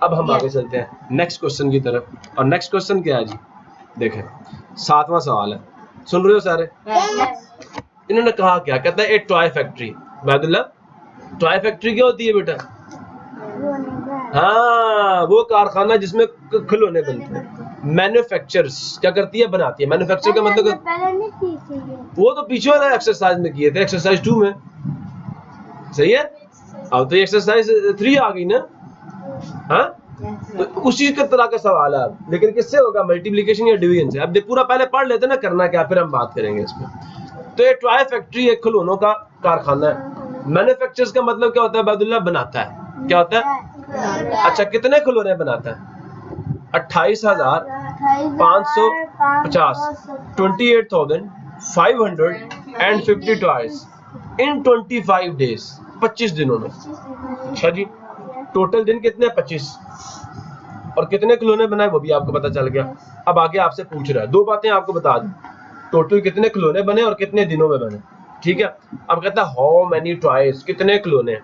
अब हम आगे चलते हैं नेक्स्ट क्वेश्चन की तरफ, और नेक्स्ट क्वेश्चन क्या है जी, देखें 7वां सवाल है, सुन रहे हो सारे? इन्होंने कहा क्या, कहता है a toy factory. Baidullah, toy factory क्या होती है बेटा? हाँ, वो कारखाना जिसमें खिलौने बनते हैं। मैन्युफैक्चर्स क्या करती है, बनाती है। मैन्युफैक्चर का मतलब वो तो पीछे वाला एक्सरसाइज में किए थे, एक्सरसाइज 2 में, सही है। अब तो एक्सरसाइज 3 आ गई ना, हाँ, तो उसी के तरह का सवाल है। लेकिन किससे होगा, मल्टीप्लिकेशन या डिवीजन से। अब पूरा पहले पढ़ लेते ना करना क्या, फिर हम बात करेंगे इसमें। तो ये टॉय फैक्ट्री एक खिलौनों का कारखाना है। मैन्युफैक्चर्स का मतलब क्या होता है बैदुल्ला? बनाता है। क्या होता है? अच्छा, कितने खिलौने बनाता है? 28,550 28,550 टॉयज इन 25 डेज, 25 दिनों में। अच्छा जी, टोटल दिन कितने? 25। और कितने खिलौने बनाए वो भी आपको पता चल गया। अब आगे आपसे पूछ रहा है, दो बातें आपको बता दूं, टोटल कितने खिलौने बने और कितने दिनों में बने, ठीक है। अब कहता है हाउ मेनी टॉयज, कितने खिलौने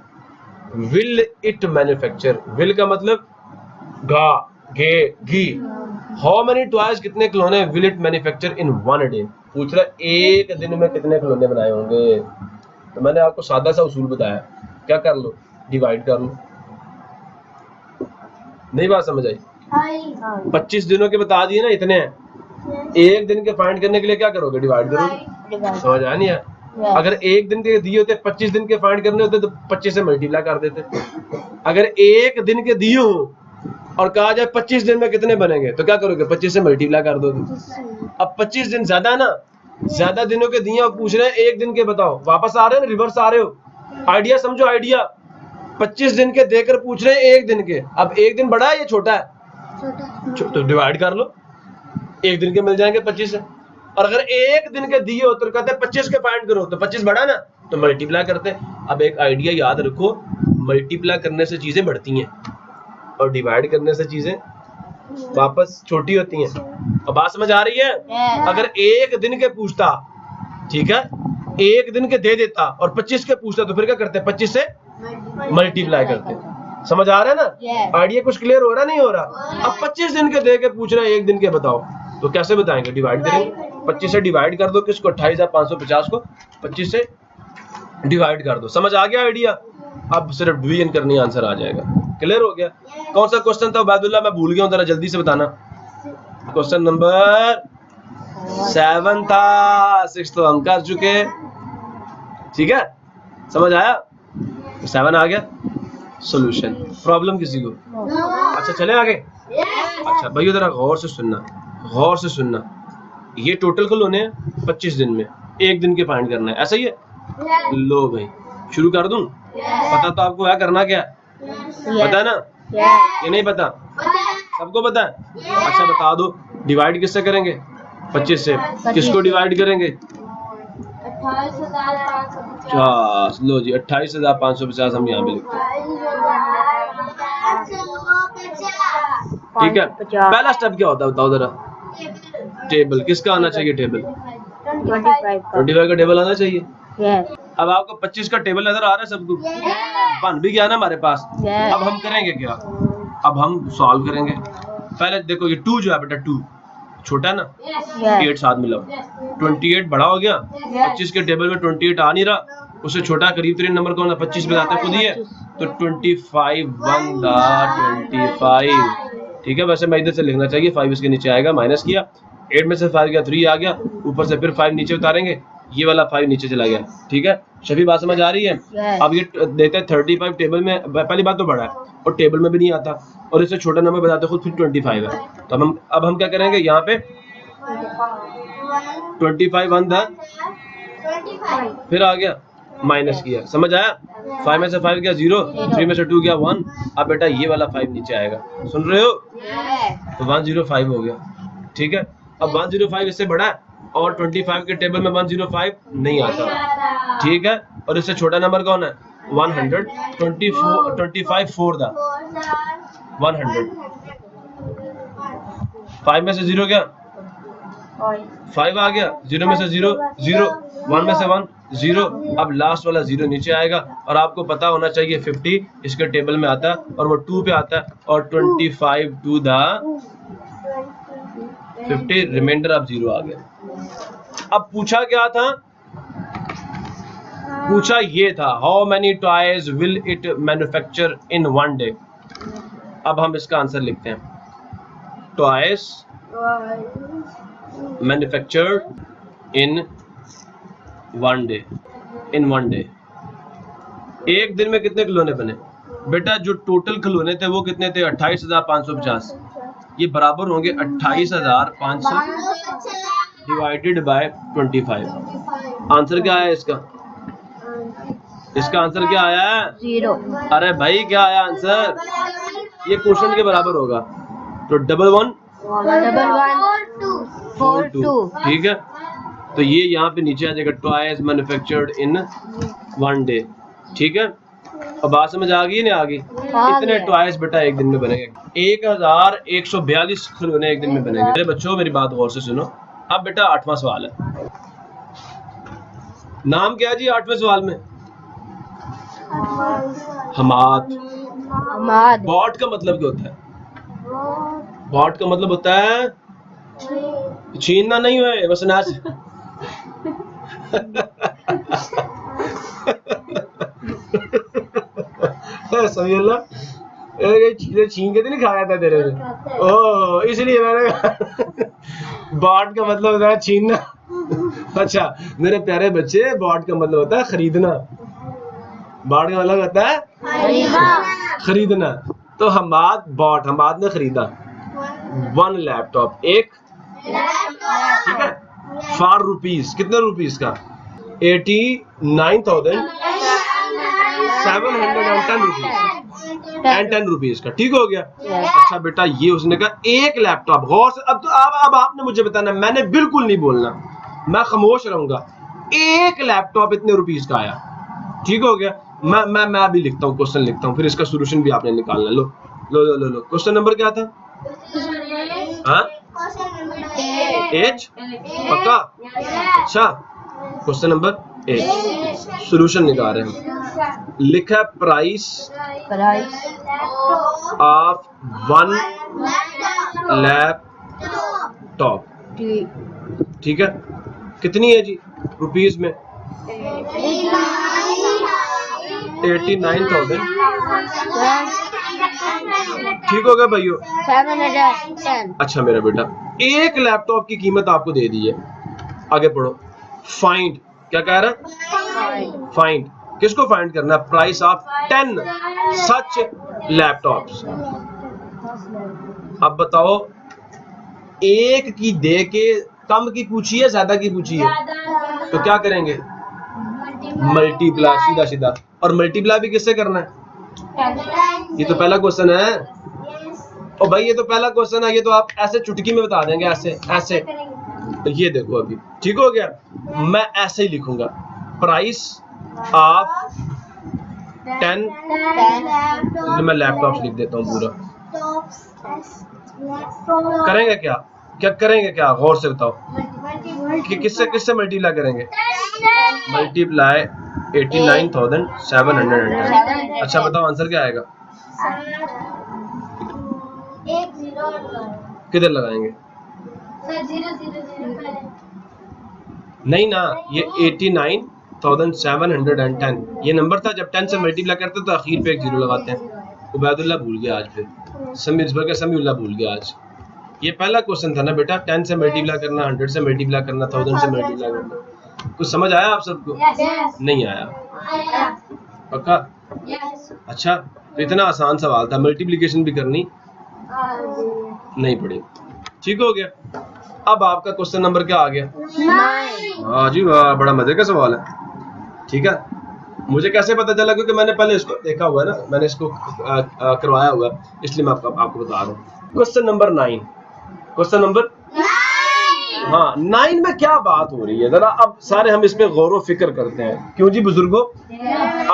विल इट मैन्युफैक्चर। विल का मतलब गा, गे, घी। हाउ मेनी टॉयज, कितने खिलौने will it manufacture in 1 day. पूछ रहा है एक दिन में कितने खिलौने बनाए होंगे। तो मैंने आपको सादा सा उसूल बताया, क्या कर लो, डिवाइड कर लो। नहीं बात समझ आई? 25 दिनों के बता दिए ना, इतने हैं। एक दिन के फाइंड करने के लिए क्या करोगे, डिवाइड करोगे। समझ आया नहीं है? अगर एक दिन के दिए होते, 25 दिन के फाइंड करने होते तो 25 से मल्टीप्लाई कर देते। अगर एक दिन के दिए हो और कहा जाए 25 दिन में कितने बनेंगे, तो क्या करोगे, 25 से मल्टीप्लाई कर दोगे। अब 25 दिन ज्यादा ना, ज्यादा दिनों के दिए और पूछ रहे हैं एक दिन के बताओ। वापस आ रहे हो, रिवर्स आ रहे हो। आइडिया समझो, आइडिया। 25 दिन के देकर पूछ रहे हैं एक दिन के। अब एक दिन बड़ा है या छोटा है? तो डिवाइड कर लो, एक दिन के मिल जाएंगे 25 से। और अगर एक दिन के दिए हो तो कहते हैं 25 के फाइंड करो, तो 25 बड़ा ना, तो मल्टीप्लाई करते हैं। अब एक आइडिया याद रखो, मल्टीप्लाई करने से चीजें बढ़ती हैं और डिवाइड करने से चीजें वापस छोटी होती हैं। अब बात समझ आ रही है? अगर एक दिन के पूछता, ठीक है, एक दिन के दे देता और 25 के पूछता, तो फिर क्या करते हैं, 25 से मल्टीप्लाई करते। समझ आ रहा है ना? आइडिया कुछ क्लियर हो रहा नहीं हो रहा? अब 25 दिन के दे के पूछ रहे हैं एक दिन के बताओ, तो कैसे बताएंगे, डिवाइड करेंगे। 25 से डिवाइड कर दो किसको, 28,550 को 25 से डिवाइड कर दो। समझ आ गया आइडिया? अब सिर्फ डिवीजन करनी, आंसर आ जाएगा। क्लियर हो गया? कौन सा क्वेश्चन था उबैदुल्लाह, मैं भूल गया हूँ, जरा जल्दी से बताना। क्वेश्चन नंबर 7 था, 6 तो हम कर चुके, ठीक है, समझ आया? 7 आ गया सॉल्यूशन। प्रॉब्लम किसी को? अच्छा चले आगे। अच्छा भाई जरा गौर से सुनना, गौर से सुनना। ये टोटल खिलौने हैं 25 दिन में, एक दिन के फाइंड करना है, ऐसा ही है? लो भाई शुरू कर दूं? पता तो आपको है करना क्या, पता है ना? ये नहीं पता? सबको पता है? अच्छा बता दो, डिवाइड किससे करेंगे, 25 से। किसको डिवाइड करेंगे? लो जी 28,550 हम यहाँ पे लिखते हैं, ठीक है। पहला स्टेप क्या होता है बताओ जरा, टेबल। किसका आना चाहिए टेबल? 25 का टेबल आना चाहिए। अब आपको 25 का टेबल नजर आ रहा है सबको? बन भी गया ना हमारे पास। अब हम करेंगे क्या, अब हम सॉल्व करेंगे। पहले देखो ये 2 जो है बेटा, 2 छोटा है ना, 8 साथ मिला, 28 बड़ा हो गया। 25 के टेबल में 28 आ नहीं रहा, उससे छोटा करीब तरीन नंबर कौन है, 25 बताते खुद ही है, तो 25 1 25, ठीक है। वैसे मैं इधर से लिखना चाहिए, 5 इसके नीचे आएगा, माइनस किया, 8 में से 5 गया 3 आ गया, ऊपर से फिर 5 नीचे उतारेंगे, ये वाला 5 नीचे चला गया, ठीक है। सभी बात समझ आ रही है? अब ये देखते हैं 35 टेबल में, पहली बात तो बड़ा है और टेबल में भी नहीं आता, और इससे छोटा नंबर बताते खुद, फिर 25 है। तो अब हम क्या करेंगे, यहाँ पे 25 1 था, फिर आ गया, माइनस किया, समझ आया? 5 में से 5 गया 0, 3 में से 2 गया 1। अब बेटा ये वाला 5 नीचे आएगा, सुन रहे हो? तो 105 हो गया, ठीक है। अब 105 इससे बड़ा है और 25 के टेबल में 105 नहीं आता, ठीक है। और इससे छोटा नंबर कौन है, 100, 25 4 था 100, 5 में से 0 गया 5 आ गया, 0 में से 0 0, 1 में से 1 0। अब लास्ट वाला 0 नीचे आएगा और आपको पता होना चाहिए 50 इसके टेबल में आता है और वो 2 पे आता है और 25 टू द 50 रिमाइंडर अब 0 आ गया। अब पूछा क्या था? पूछा ये था how many toys will it manufacture in 1 day. अब हम इसका आंसर लिखते हैं, toys manufactured in 1 day. In 1 day एक दिन में कितने खिलौने बने? बेटा जो टोटल खिलौने थे वो कितने थे? 28,550। ये बराबर होंगे 28,500 डिवाइडेड बाय 25। आंसर क्या आया इसका? इसका आंसर क्या आया? 0। अरे भाई क्या आया आंसर? ये क्वेश्चन के बराबर होगा तो 11 42। ठीक है, तो ये यहाँ पे नीचे आ जाएगा टॉयज मैन्युफैक्चर्ड इन 1 डे। ठीक है, अब बात समझ आ गई? नहीं आ गई? इतने टॉयज बेटा एक दिन में बनेंगे। 1142 खिलौने एक दिन में बनेंगे। मेरे बच्चों मेरी बात गौर से सुनो। अब बेटा 8वां सवाल है। नाम क्या है जी 8वें सवाल में? हमाद। बॉट का मतलब क्या होता है? बॉट का मतलब होता है छीनना नहीं है बस नाच। सही अल्लाह चीजें छीन के तो नहीं खाया था तेरे से, ओ इसलिए मैंने बॉट का मतलब होता है छीनना। अच्छा मेरे प्यारे बच्चे, बॉट का मतलब होता है खरीदना। बॉट का मतलब होता है खरीदना। तो हमाद बॉट, हमाद ने खरीदा 1 लैपटॉप, एक ठीक है फॉर रुपीज। कितने रुपीज का? 89,710 रुपीज एंड 10 रुपीज का। ठीक हो गया? अच्छा बेटा ये उसने कहा एक लैपटॉप। गौर से अब तो अब आपने मुझे बताना, मैंने बिल्कुल नहीं बोलना, मैं खामोश रहूंगा। एक लैपटॉप इतने रुपीज का आया। ठीक हो गया? मैं अभी लिखता हूँ, क्वेश्चन लिखता हूँ, फिर इसका सोल्यूशन भी आपने निकालना। लो लो लो लो लो, क्वेश्चन नंबर क्या था? हाँ एच पक्का? अच्छा क्वेश्चन नंबर 8 सोल्यूशन निकाल रहे हैं। लिखा प्राइस ऑफ 1 लैपटॉप। ठीक है, कितनी है जी रुपीज में? 89,000। ठीक हो गया भाइयों? 710। अच्छा मेरा बेटा एक लैपटॉप की कीमत आपको दे दी है। आगे पढ़ो। फाइंड, क्या कह रहा है? फाइंड, किसको फाइंड करना है? Price of 10 such laptops. अब बताओ एक की दे के कम की पूछी है ज्यादा की पूछी है, तो क्या करेंगे? मल्टीप्लाई, सीधा सीधा। और मल्टीप्लाई भी किससे करना है? ये तो पहला क्वेश्चन है। ओ भाई ये तो पहला क्वेश्चन है, ये तो आप ऐसे चुटकी में बता देंगे, ऐसे ऐसे। तो ये देखो अभी ठीक हो गया, मैं ऐसे ही लिखूंगा प्राइस ऑफ 10। मैं लैपटॉप लिख देता हूँ पूरा। करेंगे क्या? क्या करेंगे क्या? गौर से बताओ कि किससे किससे मल्टीप्लाई करेंगे? मल्टीप्लाई 89,710। अच्छा बताओ आंसर क्या आएगा? किधर लगाएंगे? नहीं ना, ये 89,710 ये नंबर था। जब 10 से मल्टीप्लाई करते तो आखिर पे एक 0 लगाते हैं। उबैदुल्लाह भूल गया आज, फिर समीउल्लाह भूल गया आज। ये पहला क्वेश्चन था ना बेटा, 10 से मल्टीप्लाई करना, 100 से मल्टीप्लाई करना, 1000 से मल्टीप्लाई करना। कुछ समझ आया आप सबको? नहीं आया? पक्का? अच्छा तो इतना आसान सवाल था, मल्टीप्लिकेशन भी करनी नहीं पड़ी। ठीक हो गया? अब आपका क्वेश्चन नंबर क्या आ गया? हाँ जी वाह, बड़ा मजे का सवाल है। ठीक है, मुझे कैसे पता चला? क्योंकि मैंने पहले इसको देखा हुआ है ना, मैंने इसको करवाया हुआ है, इसलिए मैं आपको बता रहा हूँ। Question number 9। Question number 9। हाँ 9 में क्या बात हो रही है जरा अब सारे हम इस पे गौर फिक्र करते हैं। क्यों जी बुजुर्गों?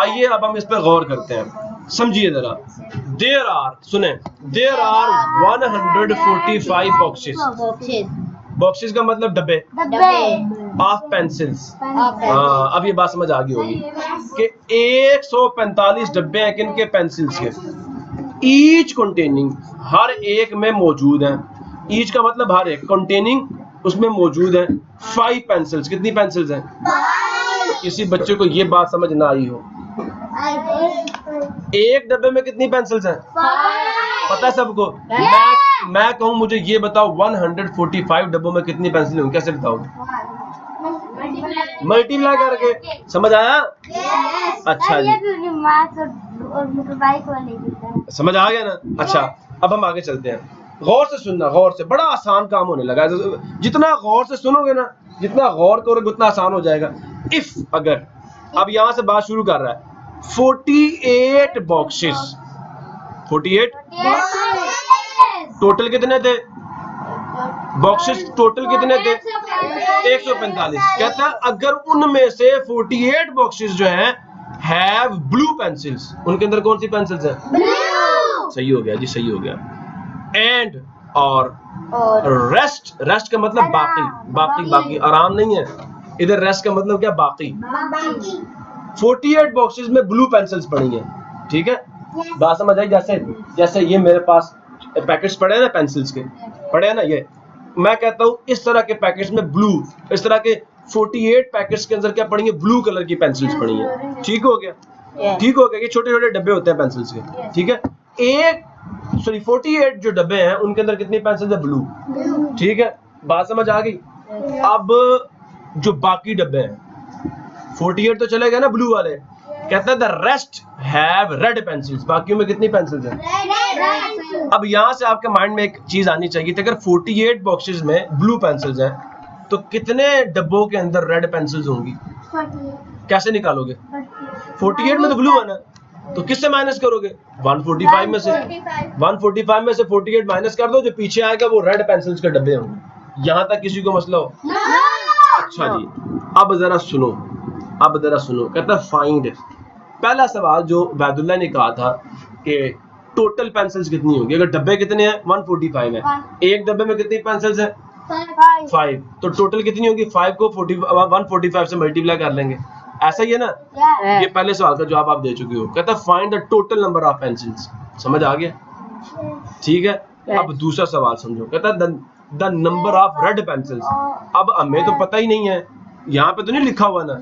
आइए अब हम इस पे गौर करते हैं, समझिए जरा। देयर आर, सुने, देयर आर 145 बॉक्सेस। बॉक्सेस का मतलब डब्बे। Of pencils. हाँ, अब ये बात समझ आ गई होगी कि 145 डब्बे हैं किनके, पेंसिल्स के। ईच कंटेनिंग, हर एक में मौजूद है, ईच का मतलब हर एक, कंटेनिंग उसमें मौजूद है 5 पेंसिल्स। कितनी पेंसिल्स हैं? तो किसी बच्चे को ये बात समझ ना आई हो, एक डब्बे में कितनी पेंसिल्स हैं? पता है सबको? मैं कहूँ मुझे ये बताओ 145 डब्बों में कितनी पेंसिल होंगी, कैसे बताओगे? मल्टीप्लाई करके। समझ आया? अच्छा जी, समझ आ गया ना? अच्छा, अब हम आगे चलते हैं। गौर से सुनना, गौर से, बड़ा आसान काम होने लगा है। जितना गौर से सुनोगे ना, जितना गौर करोगे उतना आसान हो जाएगा। इफ, अगर, अब यहां से बात शुरू कर रहा है, 48 बॉक्सेस, 48 टोटल कितने थे बॉक्सेस? टोटल कितने थे? 145। कहता है अगर उनमें से 48 बॉक्सेस जो हैं हैव ब्लू पेंसिल्स, उनके अंदर कौन सी पेंसिल्स हैं? सही हो गया जी, सही हो गया। एंड, और रेस्ट, रेस्ट का मतलब बाकी, बाकी, बाकी, आराम नहीं है इधर। रेस्ट का मतलब क्या? बाकी। 48 बॉक्सेस में ब्लू पेंसिल्स पड़ी हैं, ठीक है? बात समझ आई? जैसे ये मेरे पास पैकेट्स पड़े हैं ना, पेंसिल्स के पड़े हैं ना, ये मैं कहता हूँ इस तरह के पैकेट्स में ब्लू, इस तरह के 48 पैकेट्स के अंदर क्या पड़ी है? ब्लू कलर की पेंसिल्स पड़ी हैं। ठीक हो गया? ठीक हो गया। ये छोटे छोटे डब्बे होते हैं पेंसिल्स के, ठीक है? 48 जो डब्बे हैं उनके अंदर कितनी पेंसिल्स है? ब्लू। ठीक है, बात समझ आ गई? अब जो बाकी डब्बे हैं, 48 तो चले गए ना ब्लू वाले, कहता है the rest have read pencils, बाकियों में कितनी पेंसिल्स हैं? अब यहां से आपके माइंड में एक चीज आनी चाहिए थी, अगर 48 बॉक्सेस में ब्लू पेंसिल्स हैं तो कितने डब्बों के अंदर रेड पेंसिल्स होंगी? कैसे निकालोगे? 48 में तो ब्लू है ना, तो किससे माइनस करोगे? 145 में से। 145 में से 48 माइनस कर दो, जो पीछे आएगा वो रेड पेंसिल्स के डब्बे होंगे। यहां तक किसी को मसला हो? अच्छा जी, अब जरा सुनो, अब जरा सुनो। कहता है फाइंड, पहला सवाल जो वैदुल्लाह ने कहा था कि टोटल पेंसिल्स कितनी होंगी, अगर डब्बे कितने हैं? 145 है, एक डब्बे में कितनी पेंसिल्स है? 5, तो टोटल कितनी होगी? 5 को 145 से मल्टीप्लाई कर लेंगे, ऐसा ही है ना? ये पहले सवाल का जवाब आप दे चुके हो। कहता है find the total number of pencils. समझ आ गया? ठीक है, अब दूसरा सवाल समझो। कहता है the number of red pencils. अब हमें तो पता ही नहीं है, यहाँ पे तो नहीं लिखा हुआ ना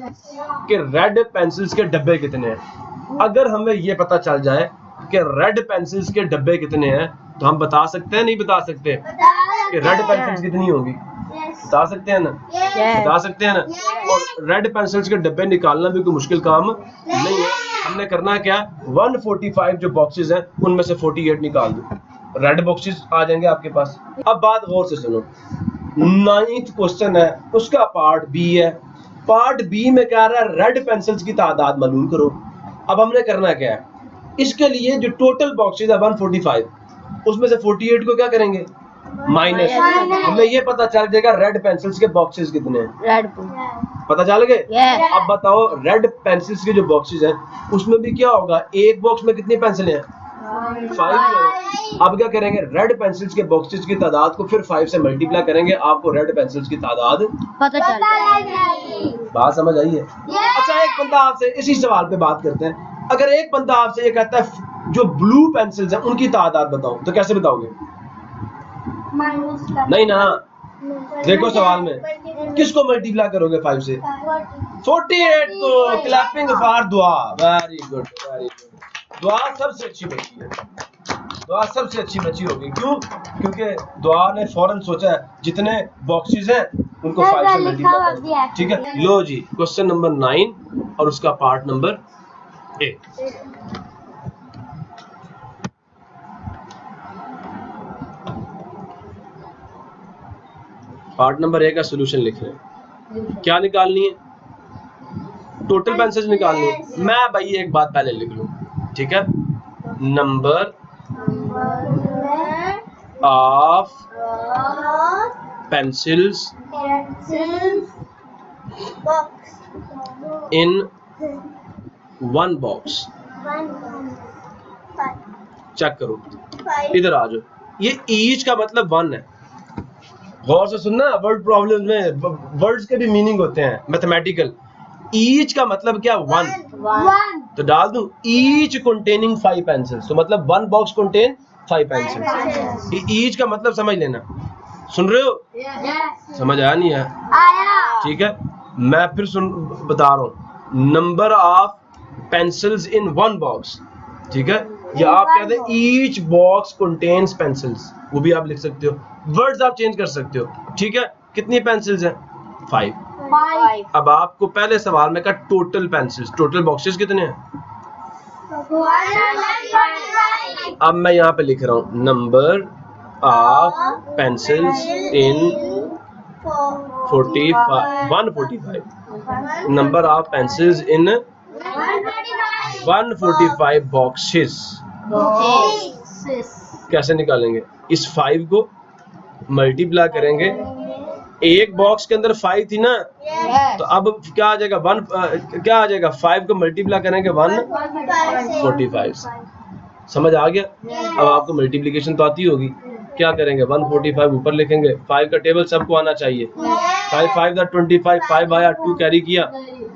कि रेड पेंसिल्स के डब्बे कितने हैं। अगर हमें ये पता चल जाए कि रेड पेंसिल्स के डब्बे कितने हैं तो हम बता सकते हैं, नहीं बता सकते कि रेड पेंसिल्स कितनी होगी? बता सकते हैं ना? बता सकते हैं ना? और रेड पेंसिल्स के डब्बे निकालना भी कोई मुश्किल काम नहीं है। हमने करना है क्या? 145 जो बॉक्सेस हैं उनमें से 48 निकाल दो, रेड बॉक्सेस आ जाएंगे आपके पास। अब बात गौर से सुनो, 9th क्वेश्चन है, उसका पार्ट बी है। पार्ट बी में कह रहा है रेड पेंसिल्स की तादाद मालूम करो। अब हमने करना क्या है? इसके लिए जो टोटल बॉक्सेस है 145, उसमें से 48 को क्या करेंगे? माइनस। हमें ये पता चल जाएगा रेड पेंसिल्स के बॉक्सेस कितने हैं। रेड पता चल गए? अब बताओ रेड पेंसिल्स के जो बॉक्सेस हैं उसमें भी क्या होगा? एक बॉक्स में कितनी पेंसिलें हैं? 5। अब क्या करेंगे? रेड पेंसिल्स के बॉक्सेस की तादाद को फिर 5 से मल्टीप्लाई करेंगे, आपको रेड पेंसिल्स की तादाद पता चल जाएगी। बात समझ आई है? अच्छा, एक बंदा आपसे इसी सवाल पे बात करते हैं। अगर एक बंदा आपसे ये कहता है जो ब्लू पेंसिल्स हैं उनकी तादाद बताओ, तो कैसे बताओगे? नहीं ना, देखो सवाल में किसको मल्टीप्लाई करोगे 5 से? 48 को। क्लैपिंग फॉर दुआ। Very good, very good. दुआ सबसे अच्छी बची है, दुआ सबसे अच्छी बची होगी। क्यों? क्योंकि दुआ ने फौरन सोचा है जितने बॉक्सेस हैं उनको 5 से मल्टीप्लाई करो। ठीक है, लो जी, क्वेश्चन नंबर 9 और उसका पार्ट नंबर 8। पार्ट नंबर 1 का सॉल्यूशन लिख रहे हैं। क्या निकालनी है? टोटल पेंसिल्स निकालनी है। मैं भाई एक बात पहले लिख लूं, ठीक है? Number of pencils in one box. Check करो, इधर आ जाओ। ये ईच का मतलब 1 है। गौर से सुनना, वर्ड प्रॉब्लम में वर्ड्स के भी मीनिंग होते हैं मैथमेटिकल। ईच का मतलब क्या? वन। तो डाल दूं ईच कंटेनिंग 5 पेंसिल्स, तो मतलब 1 बॉक्स कंटेन 5 पेंसिल्स। ईच का मतलब समझ लेना, सुन रहे हो? समझ आया नहीं है? ठीक है, मैं फिर बता रहा हूँ, number of pencils in 1 box, ठीक है, या आप कहते हैं ईच बॉक्स कंटेन्स पेंसिल्स, वो भी आप लिख सकते हो, वर्ड्स आप चेंज कर सकते हो, ठीक है। कितनी पेंसिल्स हैं? 5। अब आपको पहले सवाल में कहा टोटल पेंसिल्स, टोटल बॉक्सेस कितने हैं? अब मैं यहाँ पे लिख रहा हूँ number of pencils in 145, number of pencils in 145 boxes. कैसे निकालेंगे? इस 5 को मल्टीप्लाई करेंगे, एक बॉक्स के अंदर 5 थी ना, तो अब क्या आ जाएगा? 1 क्या आ जाएगा? 5 को मल्टीप्लाई करेंगे 145। समझ आ गया? अब आपको मल्टीप्लिकेशन तो आती होगी, क्या करेंगे? 145 ऊपर लिखेंगे, 5 का टेबल सबको आना चाहिए। 5 5 दा 25, 5 आया, 2 कैरी किया,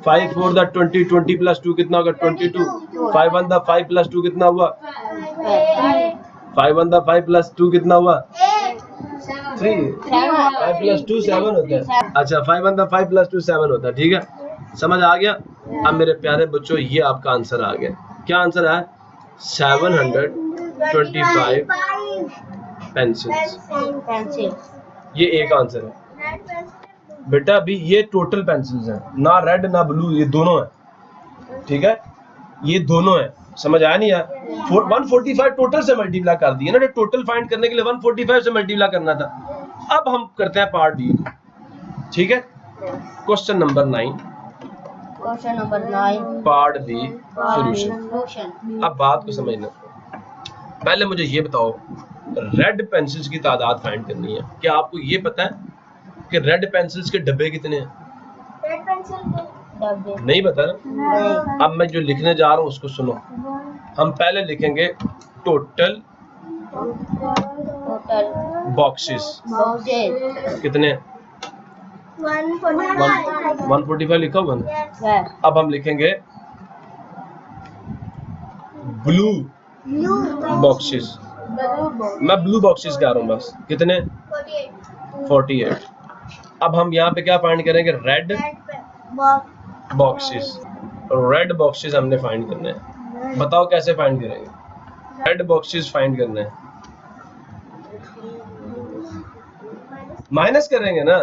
5 4 दा 20, 20 प्लस 2 कितना होगा? 22, 5 1 दा 5 प्लस 2 कितना हुआ? 5 1 दा 5 प्लस 2 कितना हुआ? 3। 5 प्लस 2 7 होता है। अच्छा, 5 1 दा 5 प्लस 2 7 होता है, ठीक है, समझ आ गया? अब मेरे प्यारे बच्चों, ये आपका आंसर आ गया। क्या आंसर है? 725 पेंसिल्स। ये एक आंसर है बेटा। अभी ये टोटल पेंसिल्स हैं, ना रेड ना ब्लू, ये दोनों है, ठीक है, ये दोनों है। समझ आया नहीं यार? 145 टोटल से मल्टीप्लाई कर दिया ना, टोटल फाइंड करने के लिए 145 से मल्टीप्लाई करना था। अब हम करते हैं पार्ट बी, ठीक है। Question number 9, part B solution. अब बात को समझना, पहले मुझे ये बताओ, रेड पेंसिल्स की तादाद फाइंड करनी है। क्या आपको ये पता है कि रेड पेंसिल्स के डब्बे कितने हैं? नहीं पता ना? अब मैं जो लिखने जा रहा हूँ उसको सुनो। हम पहले लिखेंगे टोटल बॉक्सेस कितने हैं? 145 लिखा हुआ ना। अब हम लिखेंगे ब्लू बॉक्सेस। मैं ब्लू बॉक्सेस कह रहा हूँ बस। कितने? 48। अब हम यहाँ पे क्या फाइंड करेंगे? Red boxes. रेड बॉक्सेस हमने फाइंड करने हैं। बताओ कैसे फाइंड करेंगे? रेड बॉक्सेस फाइंड करने हैं, माइनस करेंगे ना।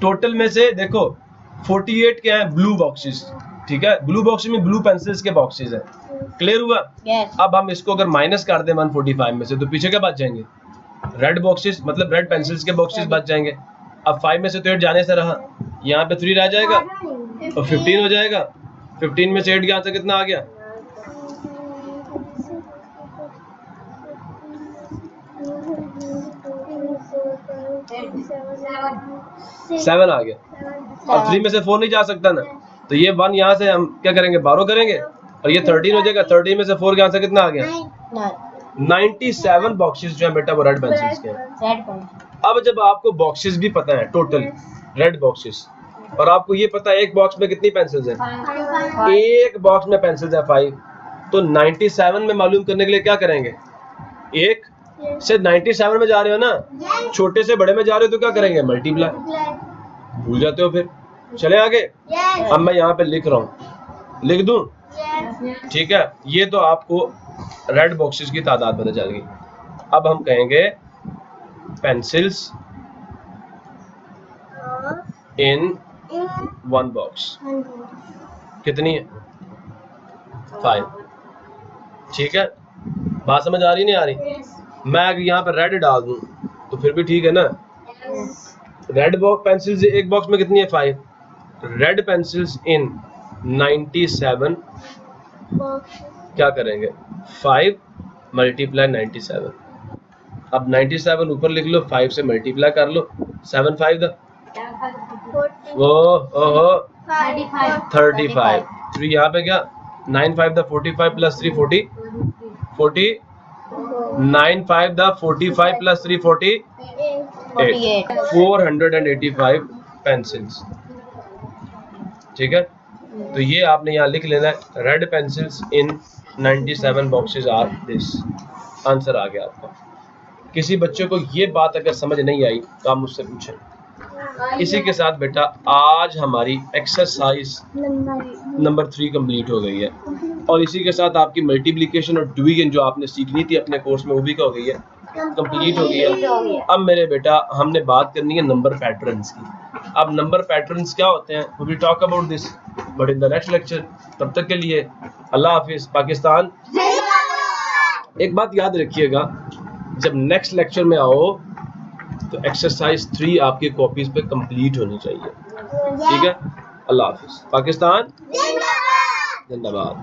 टोटल में से देखो 48 क्या है? ब्लू बॉक्सेस, ठीक है। ब्लू बॉक्स में ब्लू पेंसिल्स के बॉक्सेस है। क्लियर हुआ? अब हम इसको अगर माइनस कर दें 145 में से, तो पीछे क्या बच जाएंगे? रेड बॉक्सेस, मतलब रेड पेंसिल्स के बॉक्सेस बच जाएंगे। अब 5 में से तो 8 जाने से रहा, यहाँ पे 3 रह जाएगा और 15 हो जाएगा। 15 में से 8 यहाँ से कितना आ गया? 7 आ गया। अब 3 में से 4 नहीं जा सकता ना, तो ये 1 यहाँ से हम क्या करेंगे? बारो करेंगे और ये 13 हो जाएगा। 13 में से 4 यहाँ से कितना आ गया? 97 बॉक्सेस जो है बेटा वो रेड पेंसिल्स के हैं। अब जब आपको बॉक्सेस भी पता है टोटल रेड बॉक्सेस, और आपको ये पता है एक बॉक्स में कितनी पेंसिल्स हैं? एक बॉक्स में पेंसिल्स है 5, तो 97 में मालूम करने के लिए क्या करेंगे? एक से 97 में जा रहे हो ना, छोटे से बड़े में जा रहे हो तो क्या करेंगे? मल्टीप्लाई। भूल जाते हो फिर। चले आगे। अब मैं यहाँ पे लिख रहा हूँ, लिख दूं? ठीक है, ये तो आपको रेड बॉक्सेस की तादाद पता चल गई। अब हम कहेंगे पेंसिल्स इन 1 बॉक्स कितनी है? 5। ठीक है, बात समझ आ रही नहीं आ रही? मैं अगर यहाँ पे रेड डाल दूं तो फिर भी ठीक है ना। रेड बॉक्स पेंसिल्स एक बॉक्स में कितनी है? 5। रेड पेंसिल्स इन 97 क्या करेंगे? 5 मल्टीप्लाई 97। अब 97 ऊपर लिख लो, 5 से मल्टीप्लाई कर लो। 7 5 द 35। 3 यहाँ पे क्या? 9 5 द 45 प्लस 3 40 9 5 द 45 प्लस 3 48 485 पेंसिल्स। ठीक है, तो ये आपने यहाँ लिख लेना है, red pencils in 97 boxes are this. Answer आ गया आपका। किसी बच्चे को ये बात अगर समझ नहीं आई तो आप मुझसे पूछें। इसी के साथ बेटा आज हमारी एक्सरसाइज नंबर 3 कंप्लीट हो गई है, और इसी के साथ आपकी मल्टीप्लिकेशन और डिवीजन जो आपने सीखनी थी अपने कोर्स में वो भी क्या हो गई है, कंप्लीट हो गई है। अब मेरे बेटा हमने बात करनी है नंबर पैटर्न्स की। अब नंबर पैटर्न्स क्या होते हैं, we will talk about this but in the next lecture. तब तक के लिए अल्लाह हाफिज। पाकिस्तान। एक बात याद रखिएगा, जब नेक्स्ट लेक्चर में आओ तो एक्सरसाइज 3 आपकी कॉपीज पे कंप्लीट होनी चाहिए। ठीक है, अल्लाह हाफिज। पाकिस्तान जिंदाबाद।